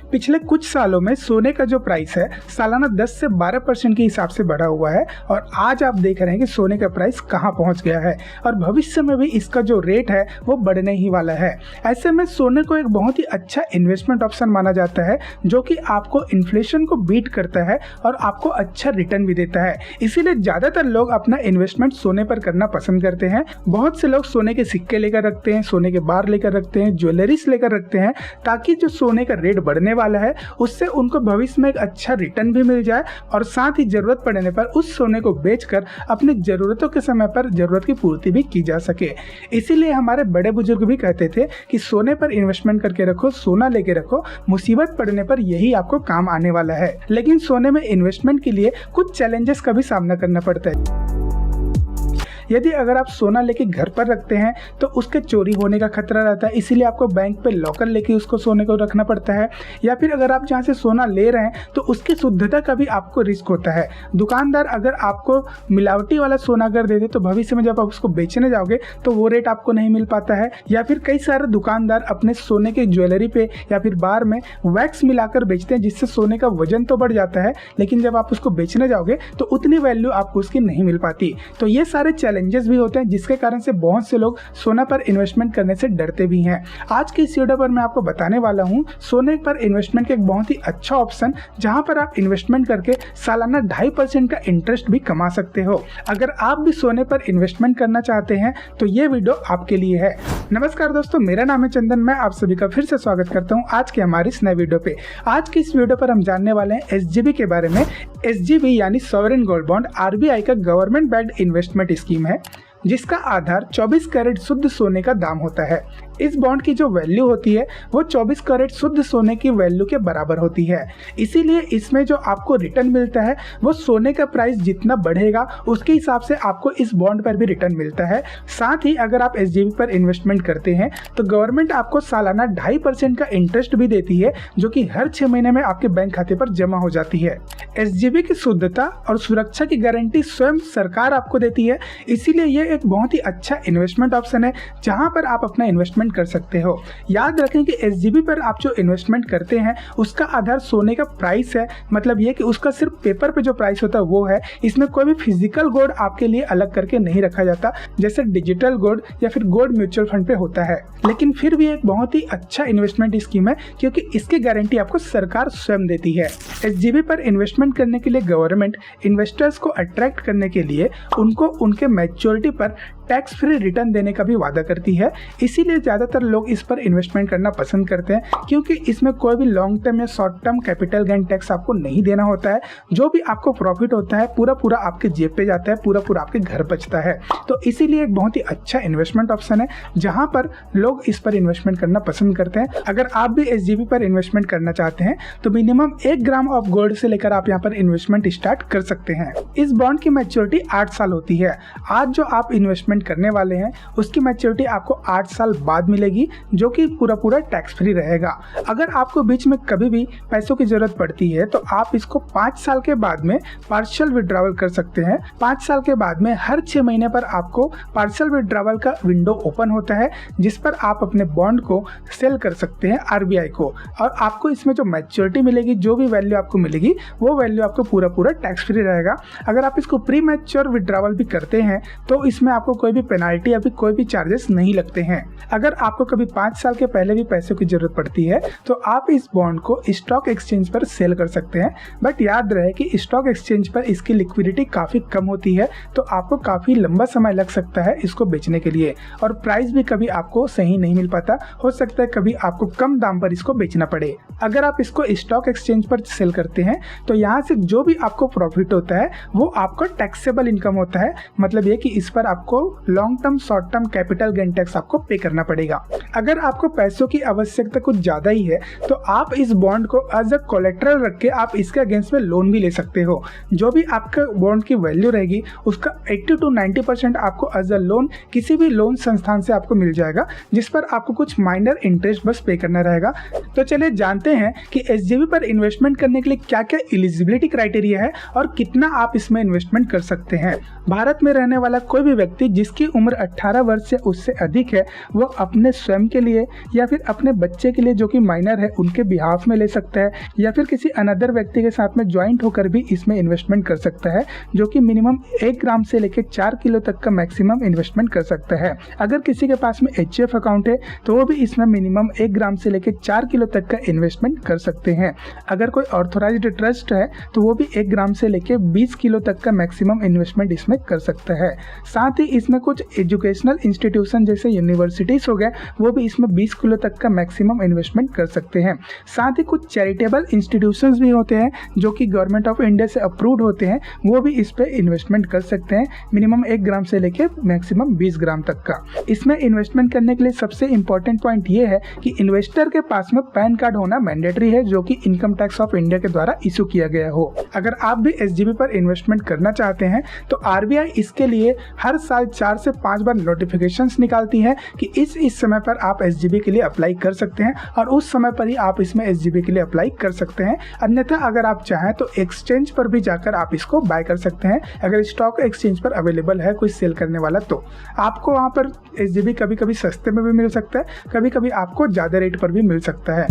पिछले कुछ सालों में सोने का जो प्राइस है सालाना 10 से 12% के हिसाब से बढ़ा हुआ है और आज आप देख रहे हैं कि सोने का प्राइस कहां पहुंच गया है और भविष्य में भी इसका जो रेट है वो बढ़ने ही वाला है। ऐसे में सोने को एक बहुत ही अच्छा इन्वेस्टमेंट ऑप्शन माना जाता है जो कि आपको इन्फ्लेशन को बीट करता है और आपको अच्छा रिटर्न भी देता है। इसीलिए ज्यादातर लोग अपना इन्वेस्टमेंट सोने पर करना पसंद करते हैं। बहुत से लोग सोने के सिक्के लेकर रखते हैं, सोने के बार लेकर रखते हैं, ज्वेलरीज लेकर रखते हैं ताकि जो सोने का रेट बढ़ने वाला है उससे उनको भविष्य में एक अच्छा रिटर्न भी मिल जाए और साथ ही जरूरत पड़ने पर उस सोने को बेचकर अपनी जरूरतों के समय पर जरूरत की पूर्ति भी की जा सके। इसीलिए हमारे बड़े बुजुर्ग भी कहते थे कि सोने पर इन्वेस्टमेंट करके रखो, सोना लेके रखो, मुसीबत पड़ने पर यही आपको काम आने वाला है। लेकिन सोने में इन्वेस्टमेंट के लिए कुछ चैलेंजेस का भी सामना करना पड़ता है। यदि अगर आप सोना लेके घर पर रखते हैं तो उसके चोरी होने का खतरा रहता है, इसीलिए आपको बैंक पे लॉकर लेके उसको सोने को रखना पड़ता है। या फिर अगर आप जहाँ से सोना ले रहे हैं तो उसकी शुद्धता का भी आपको रिस्क होता है। दुकानदार अगर आपको मिलावटी वाला सोना अगर दे दे तो भविष्य में जब आप उसको बेचने जाओगे तो वो रेट आपको नहीं मिल पाता है। या फिर कई सारे दुकानदार अपने सोने के ज्वेलरी पे या फिर बार में वैक्स मिलाकर बेचते हैं जिससे सोने का वजन तो बढ़ जाता है लेकिन जब आप उसको बेचने जाओगे तो उतनी वैल्यू आपको उसकी नहीं मिल पाती। तो ये सारे चैलेंजेस भी होते हैं जिसके कारण से बहुत से लोग सोना पर इन्वेस्टमेंट करने से डरते भी हैं। आज की इस वीडियो पर मैं आपको बताने वाला हूं सोने पर इन्वेस्टमेंट का एक बहुत ही अच्छा ऑप्शन जहां पर आप इन्वेस्टमेंट करके सालाना 2.5% का इंटरेस्ट भी कमा सकते हो। अगर आप भी सोने पर इन्वेस्टमेंट करना चाहते हैं तो ये वीडियो आपके लिए है। नमस्कार दोस्तों, मेरा नाम है चंदन। मैं आप सभी का फिर से स्वागत करता हूँ आज के हमारी इस नए वीडियो पे। आज की इस वीडियो पर हम जानने वाले हैं SGB के बारे में। SGB यानी सॉवरेन गोल्ड बॉन्ड RBI का गवर्नमेंट बैक्ड इन्वेस्टमेंट स्कीम है जिसका आधार 24 कैरेट शुद्ध सोने का दाम होता है। इस बॉन्ड की जो वैल्यू होती है वो 24 कैरेट शुद्ध सोने की वैल्यू के बराबर होती है। इसीलिए इसमें जो आपको रिटर्न मिलता है वो सोने का प्राइस जितना बढ़ेगा उसके हिसाब से आपको इस बॉन्ड पर भी रिटर्न मिलता है। साथ ही अगर आप SGB पर इन्वेस्टमेंट करते हैं तो गवर्नमेंट आपको सालाना 2.5% का इंटरेस्ट भी देती है जो कि हर 6 महीने में आपके बैंक खाते पर जमा हो जाती है। SGB की शुद्धता और सुरक्षा की गारंटी स्वयं सरकार आपको देती है। इसीलिए ये एक बहुत ही अच्छा इन्वेस्टमेंट ऑप्शन है जहां पर आप अपना इन्वेस्टमेंट कर सकते हो। याद रखें कि SGB पर आप जो इन्वेस्टमेंट करते हैं उसका आधार सोने का प्राइस है। मतलब ये कि उसका सिर्फ पेपर पे जो प्राइस होता है वो है। इसमें कोई भी फिजिकल गोल्ड आपके लिए अलग करके नहीं रखा जाता जैसे डिजिटल गोल्ड या फिर गोल्ड म्यूचुअल फंड पे होता है। लेकिन फिर भी एक बहुत ही अच्छा इन्वेस्टमेंट स्कीम है क्योंकि इसकी गारंटी आपको सरकार स्वयं देती है। SGB पर इन्वेस्टमेंट करने के लिए गवर्नमेंट इन्वेस्टर्स को अट्रैक्ट करने के लिए उनको उनके मैच्योरिटी पर टैक्स फ्री रिटर्न देने का भी वादा करती है। इसीलिए ज्यादातर लोग इस पर इन्वेस्टमेंट करना पसंद करते हैं क्योंकि इसमें कोई भी लॉन्ग टर्म या short term capital gain tax आपको नहीं देना होता है। जो भी आपको प्रॉफिट होता है पूरा आपके जेब पे जाता है, पूरा आपके घर बचता है। तो इसीलिए एक बहुत ही अच्छा इन्वेस्टमेंट ऑप्शन है जहां पर लोग इस पर इन्वेस्टमेंट करना पसंद करते हैं। अगर आप भी SGB पर इन्वेस्टमेंट करना चाहते हैं तो मिनिमम 1 ग्राम ऑफ गोल्ड से लेकर आप यहाँ पर इन्वेस्टमेंट स्टार्ट कर सकते हैं। इस बॉन्ड की मैच्योरिटी 8 साल होती है। आज जो आप इन्वेस्टमेंट करने वाले हैं उसकी मैच्योरिटी आपको 8 साल बाद मिलेगी जो कि पूरा टैक्स फ्री रहेगा। अगर आपको बीच में कभी भी पैसों की जरूरत पड़ती है तो आप इसको 5 साल के बाद में पार्शियल विड्रॉवल कर सकते हैं। 5 साल के बाद में हर 6 महीने पर आपको पार्शियल विड्रॉवल का विंडो ओपन होता है जिस पर आप अपने बॉन्ड को सेल कर सकते हैं RBI को और आपको इसमें जो मैच्योरिटी मिलेगी, जो भी वैल्यू आपको मिलेगी वो वैल्यू आपको पूरा टैक्स फ्री रहेगा। अगर आप इसको प्री मैच्योर विड्रॉवल भी करते हैं तो इसमें आपको कोई भी पेनाल्टी या फिर कोई भी चार्जेस नहीं लगते हैं। अगर आपको कभी 5 साल के पहले भी पैसों की जरूरत पड़ती है तो आप इस बॉन्ड को स्टॉक एक्सचेंज पर सेल कर सकते हैं। बट याद रहे कि स्टॉक एक्सचेंज पर इसकी लिक्विडिटी काफी कम होती है तो आपको काफी लंबा समय लग सकता है इसको बेचने के लिए और प्राइस भी कभी आपको सही नहीं मिल पाता। हो सकता है कभी आपको कम दाम पर इसको बेचना पड़े। अगर आप इसको स्टॉक एक्सचेंज पर सेल करते हैं तो यहाँ से जो भी आपको प्रॉफिट होता है वो आपको टैक्सेबल इनकम होता है। मतलब ये कि इस पर आपको long term short term capital gain tax आपको पे करना पड़ेगा। अगर आपको पैसों की आवश्यकता कुछ ज्यादा ही है तो आप इस बॉन्ड को एज अ कोलेट्रल रख के आप इसके अगेंस्ट में लोन भी ले सकते हो। जो भी आपका बॉन्ड की वैल्यू रहेगी उसका 80 to 90% आपको एज अ लोन किसी भी लोन संस्थान से आपको मिल जाएगा जिस पर आपको कुछ माइनर इंटरेस्ट बस पे करना रहेगा। तो चलिए जानते हैं कि SGB पर इन्वेस्टमेंट करने करने के लिए क्या क्या एलिजिबिलिटी क्राइटेरिया है और कितना आप इसमें इन्वेस्टमेंट कर सकते हैं। भारत में रहने वाला कोई भी व्यक्ति जिसकी उम्र 18 वर्ष से उससे अधिक है वो अपने स्वयं के लिए या फिर अपने बच्चे के लिए जो कि माइनर है उनके बिहाफ में ले सकता है, या फिर किसी अनदर व्यक्ति के साथ में ज्वाइंट होकर भी इसमें इन्वेस्टमेंट कर सकता है, जो कि मिनिमम 1 ग्राम से लेकर 4 किलो तक का मैक्सिमम इन्वेस्टमेंट कर सकता है। अगर किसी के पास में HF अकाउंट है तो वो भी इसमें मिनिमम 1 ग्राम से लेकर 4 किलो तक का इन्वेस्टमेंट कर सकते हैं। अगर कोई ऑथोराइज्ड ट्रस्ट है तो वो भी 1 ग्राम से लेकर 20 किलो तक का मैक्सिमम इन्वेस्टमेंट इसमें कर सकता है। साथ ही इसमें कुछ एजुकेशनल इंस्टीट्यूशन जैसे यूनिवर्सिटीज हो गए वो भी इसमें 20 किलो तक का मैक्सिमम इन्वेस्टमेंट कर सकते हैं। साथ ही कुछ चैरिटेबल इंस्टीट्यूशंस भी होते हैं जो कि गवर्नमेंट ऑफ इंडिया से अप्रूव्ड होते हैं, वो भी इस पे इन्वेस्टमेंट कर सकते हैं मिनिमम 1 ग्राम से लेकर मैक्सिमम 20 ग्राम तक का। इसमें इन्वेस्टमेंट करने के लिए सबसे इंपॉर्टेंट पॉइंट ये है कि इन्वेस्टर के पास में पैन कार्ड होना मैंडेटरी है, जो कि इनकम टैक्स ऑफ इंडिया के द्वारा इशू किया गया हो। अगर आप भी SGB पर इन्वेस्टमेंट करना चाहते हैं तो RBI इसके लिए हर साल 4 से 5 बार नोटिफिकेशंस निकालती है कि इस समय पर आप SGB के लिए अप्लाई कर सकते हैं और उस समय पर ही आप इसमें SGB के लिए अप्लाई कर सकते हैं। अन्यथा अगर आप चाहें तो एक्सचेंज पर भी जाकर आप इसको बाय कर सकते हैं। अगर स्टॉक एक्सचेंज पर अवेलेबल है कोई सेल करने वाला तो आपको वहां पर SGB कभी कभी सस्ते में भी मिल सकता है, कभी कभी आपको ज्यादा रेट पर भी मिल सकता है।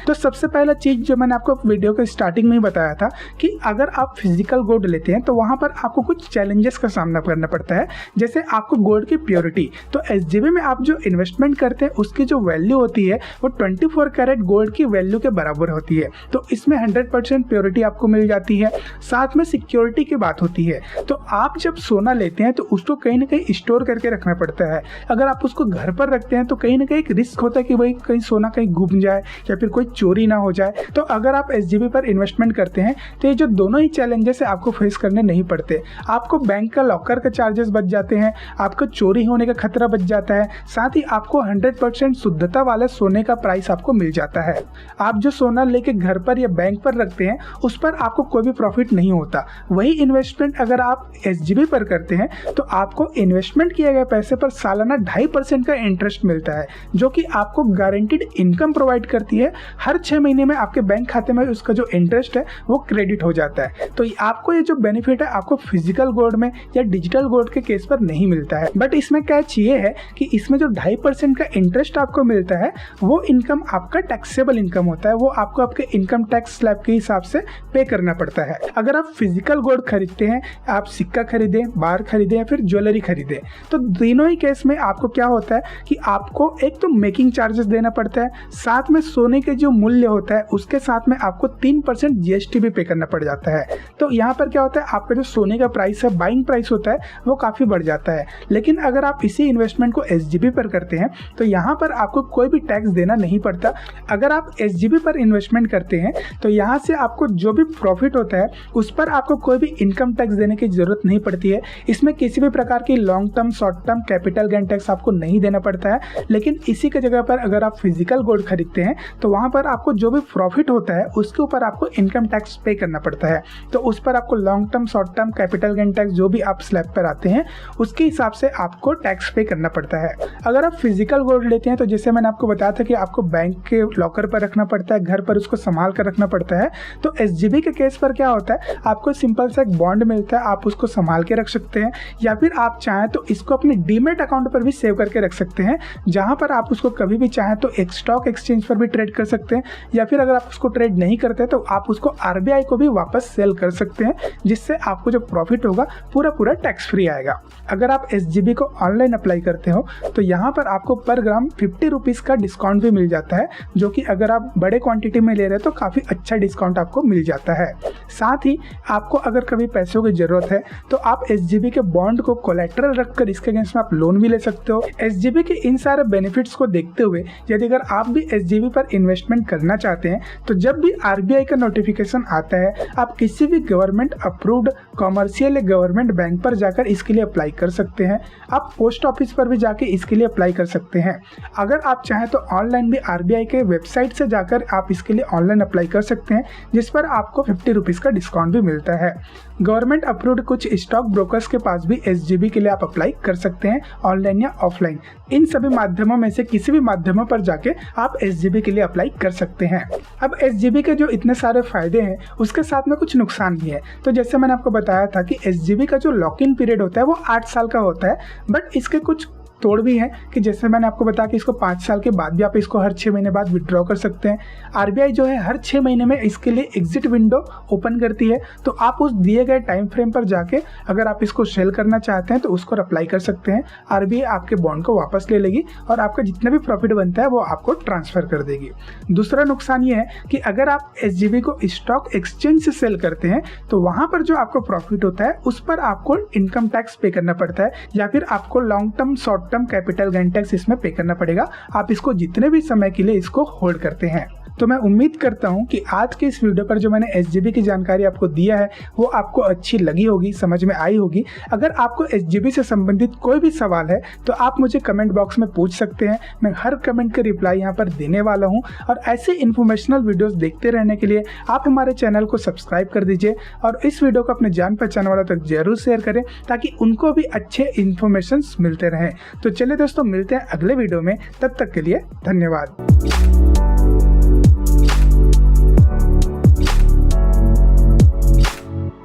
तो सबसे पहला चीज जो मैंने आपको वीडियो के स्टार्टिंग में ही बताया था कि अगर आप फिजिकल गोल्ड लेते हैं तो वहां पर आपको कुछ चैलेंजेस का सामना करना पड़ता है। जैसे आपको गोल्ड की प्योरिटी, तो SGB में आप जो इन्वेस्टमेंट करते हैं उसकी जो वैल्यू होती है वो 24 कैरेट गोल्ड की वैल्यू के बराबर होती है, तो इसमें 100% प्योरिटी आपको मिल जाती है। साथ में सिक्योरिटी की बात होती है, तो आप जब सोना लेते हैं तो उसको कहीं ना कहीं स्टोर करके रखना पड़ता है। अगर आप उसको घर पर रखते हैं तो कहीं ना कहीं एक रिस्क होता है कि भाई कहीं सोना कहीं गुम जाए या फिर कोई चोरी ना हो जाए। तो अगर आप SGB पर इन्वेस्टमेंट करते हैं तो ये जो दोनों ही चैलेंजेस है आपको फेस करने नहीं पड़ते। आपको बैंक का लॉकर का चार्जेस बच जाते हैं, आपको चोरी होने का खतरा बच जाता है, साथ ही आपको 100% शुद्धता वाले सोने का प्राइस आपको मिल जाता है। आप जो सोना लेके घर पर या बैंक पर रखते हैं उस पर आपको कोई भी प्रॉफिट नहीं होता। वही इन्वेस्टमेंट अगर आप SGB पर करते हैं तो आपको इन्वेस्टमेंट किए गए पैसे पर सालाना 2.5% का इंटरेस्ट मिलता है, जो कि आपको गारंटीड इनकम प्रोवाइड करती है। हर 6 महीने में आपके बैंक खाते में उसका जो इंटरेस्ट है वो क्रेडिट हो जाता है। तो आपको ये जो बेनिफिट है आपको फिजिकल गोल्ड में या डिजिटल गोल्ड के केस पर नहीं मिलता है। बट इसमें कैच ये है कि इसमें जो 2.5% का इंटरेस्ट आपको मिलता है वो इनकम आपका टैक्सेबल इनकम होता है, वो आपको आपके इनकम टैक्स स्लैब के हिसाब से पे करना पड़ता है। अगर आप फिजिकल गोल्ड खरीदते हैं, आप सिक्का खरीदें, बार खरीदें या फिर ज्वेलरी खरीदें, तो तीनों ही केस में आपको क्या होता है कि आपको एक तो मेकिंग चार्जेस देना पड़ता है, साथ में सोने के जो मूल्य होता है उसके साथ में आपको 3% GST भी पे करना पड़ जाता है। तो यहाँ पर क्या होता है, आपका जो सोने का प्राइस है, बाइंग प्राइस होता है, वो काफी बढ़ जाता है। लेकिन अगर आप इसी इन्वेस्टमेंट को SGB पर करते हैं तो यहाँ पर आपको कोई भी टैक्स देना नहीं पड़ता। अगर आप SGB पर इन्वेस्टमेंट करते हैं तो यहाँ से आपको जो भी प्रॉफिट होता है उस पर आपको कोई भी इनकम टैक्स देने की जरूरत नहीं पड़ती है। इसमें किसी भी प्रकार की long term, short term capital gain tax आपको नहीं देना पड़ता है। लेकिन इसी की जगह पर अगर आप फिजिकल गोल्ड खरीदते हैं तो वहां पर आपको जो भी प्रॉफिट होता है उसके ऊपर आपको इनकम टैक्स पे करना पड़ता है। तो उस पर आपको long term, short term capital gain tax जो भी आप स्लैब पर आते हैं उसके हिसाब से आपको टैक्स पे करना पड़ता है। अगर आप फिजिकल गोल्ड लेते हैं तो जैसे मैंने आपको बताया था कि आपको बैंक के लॉकर पर रखना पड़ता है, घर पर उसको संभाल कर रखना पड़ता है। तो SGB के केस पर क्या होता है, आपको सिंपल सा एक बॉन्ड मिलता है, आप उसको संभाल के रख सकते हैं, या फिर आप चाहें तो इसको अपने डीमेट अकाउंट पर भी सेव करके रख सकते हैं, जहां पर आप उसको कभी भी चाहें तो एक स्टॉक एक्सचेंज पर भी ट्रेड कर सकते हैं, या फिर अगर आप उसको ट्रेड नहीं करते तो आप उसको RBI को भी वापस सेल कर सकते हैं, जिससे आपको जो प्रॉफिट होगा पूरा टैक्स फ्री आएगा। अगर आप SGB को ऑनलाइन अप्लाई करते हो तो यहाँ पर आपको पर ग्राम 50 रुपीज का डिस्काउंट भी मिल जाता है, जो कि अगर आप बड़े क्वांटिटी में ले रहे हैं तो काफी अच्छा डिस्काउंट आपको मिल जाता है। साथ ही आपको अगर कभी पैसों की जरूरत है तो आप SGB के बॉन्ड को कोलेटरल रखकर इसके अगेंस्ट में आप लोन भी ले सकते हो। SGB के इन सारे बेनिफिट्स को देखते हुए यदि अगर आप भी SGB पर इन्वेस्टमेंट करना चाहते हैं तो जब भी RBI का नोटिफिकेशन आता है आप किसी भी गवर्नमेंट अप्रूव्ड कॉमर्शियल या गवर्नमेंट बैंक पर जाकर इसके लिए अप्लाई कर सकते हैं। आप पोस्ट ऑफिस पर भी जाके इसके लिए अप्लाई कर सकते हैं। अगर आप चाहें तो ऑनलाइन भी RBI के वेबसाइट से जाकर आप इसके लिए ऑनलाइन अप्लाई कर सकते हैं, जिस पर आपको 50 रुपीज का डिस्काउंट भी मिलता है। गवर्नमेंट अप्रूव्ड कुछ स्टॉक ब्रोकर्स के पास भी SGB के लिए आप अप्लाई कर सकते हैं, ऑनलाइन या ऑफलाइन। इन सभी माध्यमों में से किसी भी माध्यमों पर जाके आप SGB के लिए अप्लाई कर सकते हैं। अब SGB के जो इतने सारे फायदे हैं उसके साथ में कुछ नुकसान भी है। तो जैसे मैंने आपको बताया था कि SGB का जो लॉक इन पीरियड होता है वो 8 साल का होता है, बट इसके कुछ तोड़ भी है कि जैसे मैंने आपको बताया कि इसको 5 साल के बाद भी आप इसको हर 6 महीने बाद विड्रॉ कर सकते हैं। RBI जो है हर 6 महीने में इसके लिए एग्जिट विंडो ओपन करती है, तो आप उस दिए गए टाइम फ्रेम पर जाके अगर आप इसको सेल करना चाहते हैं तो उसको अप्लाई कर सकते हैं। RBI आपके बॉन्ड को वापस ले लेगी और आपका जितना भी प्रॉफिट बनता है वो आपको ट्रांसफर कर देगी। दूसरा नुकसान ये है कि अगर आप SGB को स्टॉक एक्सचेंज से सेल करते हैं तो वहां पर जो आपको प्रॉफिट होता है उस पर आपको इनकम टैक्स पे करना पड़ता है, या फिर आपको long term short term capital gain tax इसमें पे करना पड़ेगा। आप इसको जितने भी समय के लिए इसको होल्ड करते हैं। तो मैं उम्मीद करता हूं कि आज के इस वीडियो पर जो मैंने SGB की जानकारी आपको दिया है वो आपको अच्छी लगी होगी, समझ में आई होगी। अगर आपको SGB से संबंधित कोई भी सवाल है तो आप मुझे कमेंट बॉक्स में पूछ सकते हैं। मैं हर कमेंट के रिप्लाई यहाँ पर देने वाला हूँ। और ऐसे इन्फॉर्मेशनल वीडियोस देखते रहने के लिए आप हमारे चैनल को सब्सक्राइब कर दीजिए और इस वीडियो को अपने जान पहचान वालों तक जरूर शेयर करें ताकि उनको भी अच्छे इन्फॉर्मेशन मिलते रहें। तो चलिए दोस्तों, मिलते हैं अगले वीडियो में, तब तक के लिए धन्यवाद।